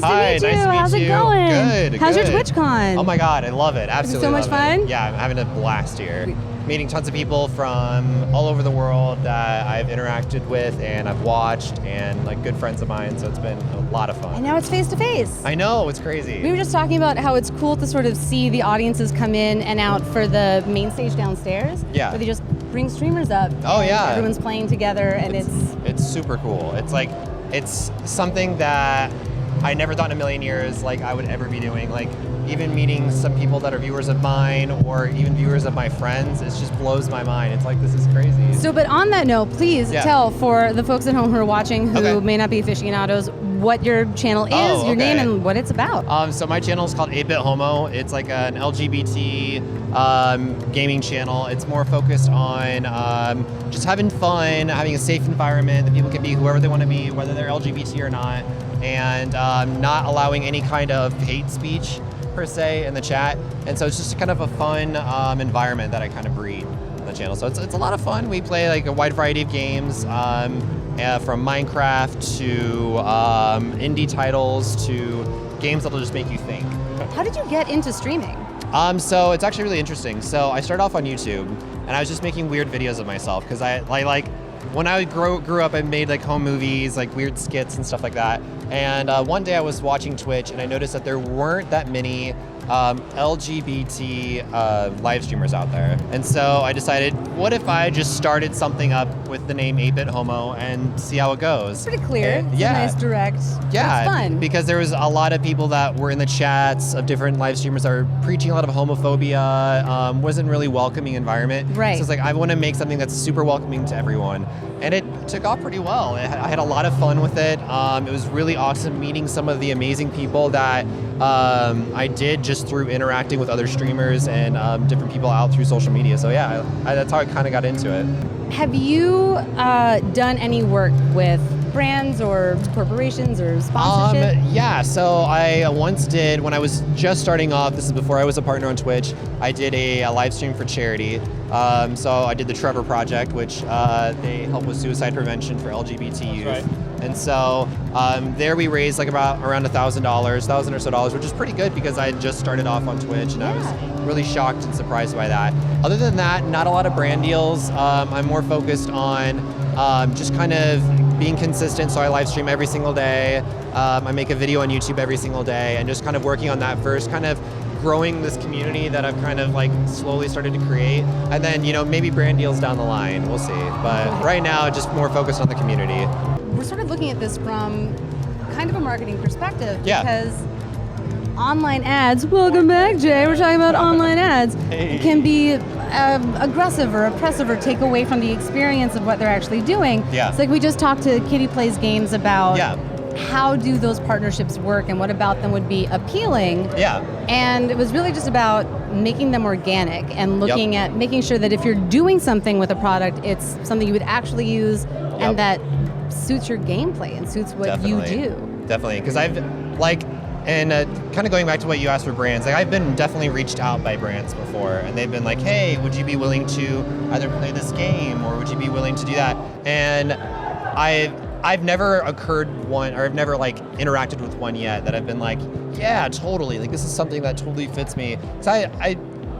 nice to meet you. Nice to meet How's you. it going? Good. How's your TwitchCon? Oh my God, I love it. Absolutely. So much fun? Yeah, I'm having a blast here. Meeting tons of people from all over the world that I've interacted with and I've watched, and like good friends of mine, so it's been a lot of fun. And now it's face to face. I know, it's crazy. We were just talking about how it's cool to sort of see the audiences come in and out for the main stage downstairs. Yeah. Where they just bring streamers up. Oh yeah. Everyone's playing together, and it's super cool. It's something that I never thought in a million years like I would ever be doing. Like even meeting some people that are viewers of mine or even viewers of my friends, it just blows my mind. It's like, this is crazy. So, but on that note, please tell for the folks at home who are watching who may not be aficionados what your channel is, your name, and what it's about. So my channel is called 8bithomo. It's like an LGBT gaming channel. It's more focused on just having fun, having a safe environment that people can be whoever they want to be, whether they're LGBT or not, and not allowing any kind of hate speech per se in the chat. And so it's just kind of a fun environment that I kind of breed on the channel. So it's a lot of fun. We play like a wide variety of games, from Minecraft to indie titles to games that'll just make you think. How did you get into streaming? So it's actually really interesting. So I started off on YouTube, and I was just making weird videos of myself because I like when I grew up, I made like home movies, like weird skits and stuff like that. And one day I was watching Twitch, and I noticed that there weren't that many LGBT live streamers out there. And so I decided, what if I just started something up with the name 8bithomo and see how it goes? Pretty clear. And, it's a nice direct. Yeah, it's fun. Because there was a lot of people that were in the chats of different live streamers that were preaching a lot of homophobia, wasn't really welcoming environment. Right. So it's like, I want to make something that's super welcoming to everyone. And it took off pretty well. I had a lot of fun with it. It was really awesome meeting some of the amazing people that I did just through interacting with other streamers and different people out through social media. So yeah, that's how I kind of got into it. Have you done any work with brands or corporations or sponsorship? Yeah, so I once did, when I was just starting off, this is before I was a partner on Twitch, I did a live stream for charity. So I did the Trevor Project, which they help with suicide prevention for LGBT youth. That's right. And so there we raised like around $1,000 or so, which is pretty good because I had just started off on Twitch, and I was really shocked and surprised by that. Other than that, not a lot of brand deals. I'm more focused on just kind of being consistent, so I live stream every single day. I make a video on YouTube every single day, and just kind of working on that first, kind of growing this community that I've kind of like slowly started to create, and then maybe brand deals down the line, we'll see. But right now, just more focused on the community. We're sort of looking at this from kind of a marketing perspective, because online ads, welcome back Jay, we're talking about online ads, can be aggressive or oppressive or take away from the experience of what they're actually doing. It's like we just talked to Kitty Plays Games about how do those partnerships work and what about them would be appealing. And it was really just about making them organic and looking at making sure that if you're doing something with a product, it's something you would actually use and that suits your gameplay and suits what you do. Definitely, because I've and kind of going back to what you asked for brands, like I've been definitely reached out by brands before, and they've been like, hey, would you be willing to either play this game or would you be willing to do that? And I've never I've never like interacted with one yet that I've been like, yeah, totally, like this is something that totally fits me. So I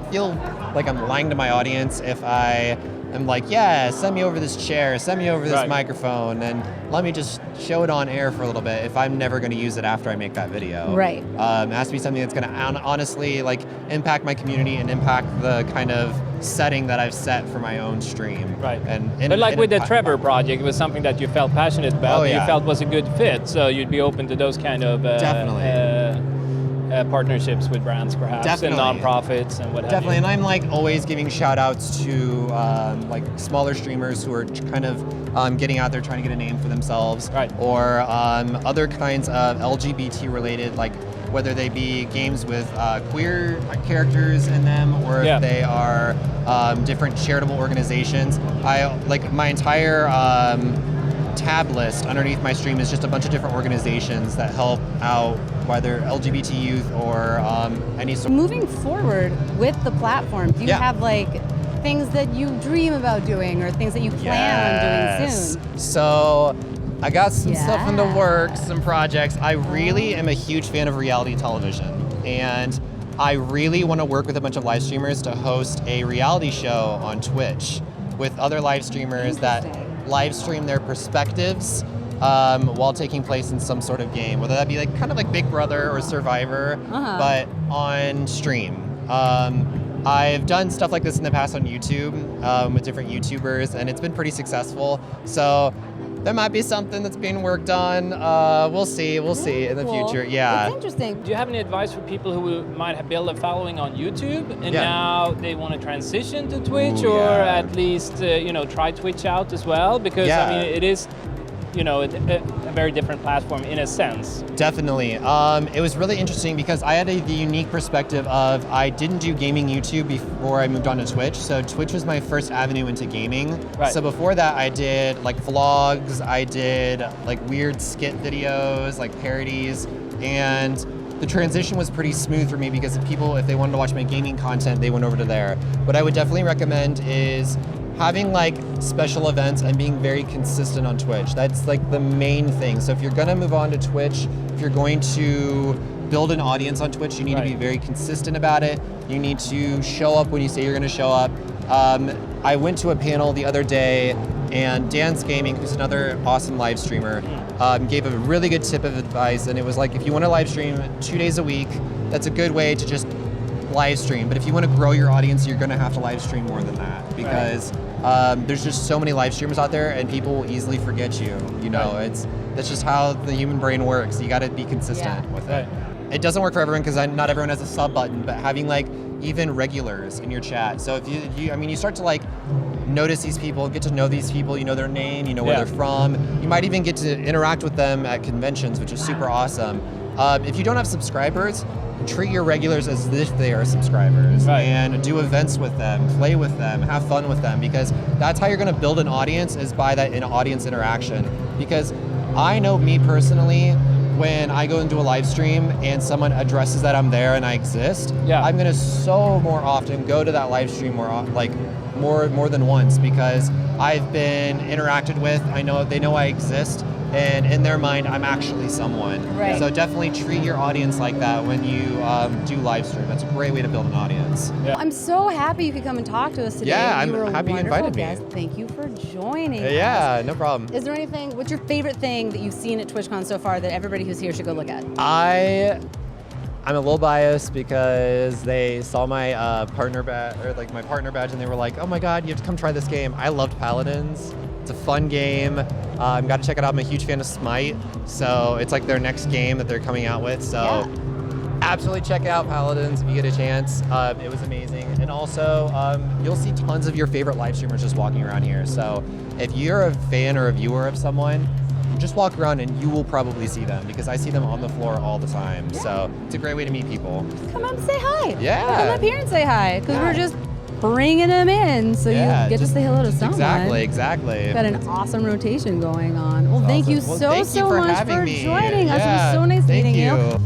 feel like I'm lying to my audience if I am like, yeah, send me over this chair, send me over this microphone, and let me just show it on air for a little bit if I'm never going to use it after I make that video. Right. It has to be something that's going to honestly like impact my community and impact the kind of setting that I've set for my own stream. Right. But like with the Trevor Project, it was something that you felt passionate about, and you felt was a good fit, so you'd be open to those kind of partnerships with brands, perhaps, and nonprofits and what have you. And I'm like always giving shout outs to like smaller streamers who are kind of getting out there trying to get a name for themselves, or other kinds of LGBT related, like whether they be games with queer characters in them, or if they are different charitable organizations. I like my entire tab list underneath my stream is just a bunch of different organizations that help out whether LGBT youth or any sort. Moving forward with the platform, do you have like things that you dream about doing or things that you plan on doing soon? So I got some stuff in the works, some projects. I really am a huge fan of reality television, and I really want to work with a bunch of live streamers to host a reality show on Twitch with other live streamers that live stream their perspectives while taking place in some sort of game, whether that be like kind of like Big Brother or Survivor, but on stream. I've done stuff like this in the past on YouTube with different YouTubers, and it's been pretty successful. So there might be something that's being worked on. We'll see in the future. Yeah. It's interesting. Do you have any advice for people who might have built a following on YouTube and now they want to transition to Twitch, or at least try Twitch out as well? Because I mean, it is a very different platform in a sense. Definitely. It was really interesting because I had the unique perspective of I didn't do gaming YouTube before I moved on to Twitch. So Twitch was my first avenue into gaming. Right. So before that I did like vlogs, I did like weird skit videos, like parodies, and the transition was pretty smooth for me because people, if they wanted to watch my gaming content, they went over to there. What I would definitely recommend is having like special events and being very consistent on Twitch. That's like the main thing. So if you're gonna move on to Twitch, if you're going to build an audience on Twitch, you need to be very consistent about it. You need to show up when you say you're gonna show up. I went to a panel the other day, and Dan's Gaming, who's another awesome live streamer, gave a really good tip of advice, and it was like, if you wanna live stream 2 days a week, that's a good way to just live stream. But if you want to grow your audience, you're going to have to live stream more than that, because there's just so many live streamers out there, and people will easily forget you. That's just how the human brain works. You got to be consistent with it. It doesn't work for everyone because not everyone has a sub button, but having like even regulars in your chat. So if you start to like notice these people, get to know these people, you know their name, you know where they're from. You might even get to interact with them at conventions, which is super awesome. If you don't have subscribers, treat your regulars as if they are subscribers, and do events with them, play with them, have fun with them, because that's how you're going to build an audience, is by that audience interaction. Because I know me personally, when I go into a live stream and someone addresses that I'm there and I exist, I'm going to so more often go to that live stream more than once, because I've been interacted with. I know they know I exist, and in their mind, I'm actually someone. So definitely treat your audience like that when you do live stream. That's a great way to build an audience. I'm so happy you could come and talk to us today. Yeah, you I'm happy you invited me. Thank you for joining us. Yeah, no problem. Is there anything, what's your favorite thing that you've seen at TwitchCon so far that everybody who's here should go look at? I'm a little biased because they saw my partner badge, and they were like, "Oh my God, you have to come try this game." I loved Paladins. It's a fun game. Got to check it out. I'm a huge fan of Smite, so it's like their next game that they're coming out with. So absolutely check out Paladins if you get a chance. It was amazing, and also you'll see tons of your favorite live streamers just walking around here. So if you're a fan or a viewer of someone, just walk around and you will probably see them, because I see them on the floor all the time. So it's a great way to meet people. Come up and say hi. Yeah. Come up here and say hi, because we're just bringing them in, so you get to say hello to someone. Exactly. We've got an awesome rotation going on. Well, thank you so much for joining us. It was so nice meeting you.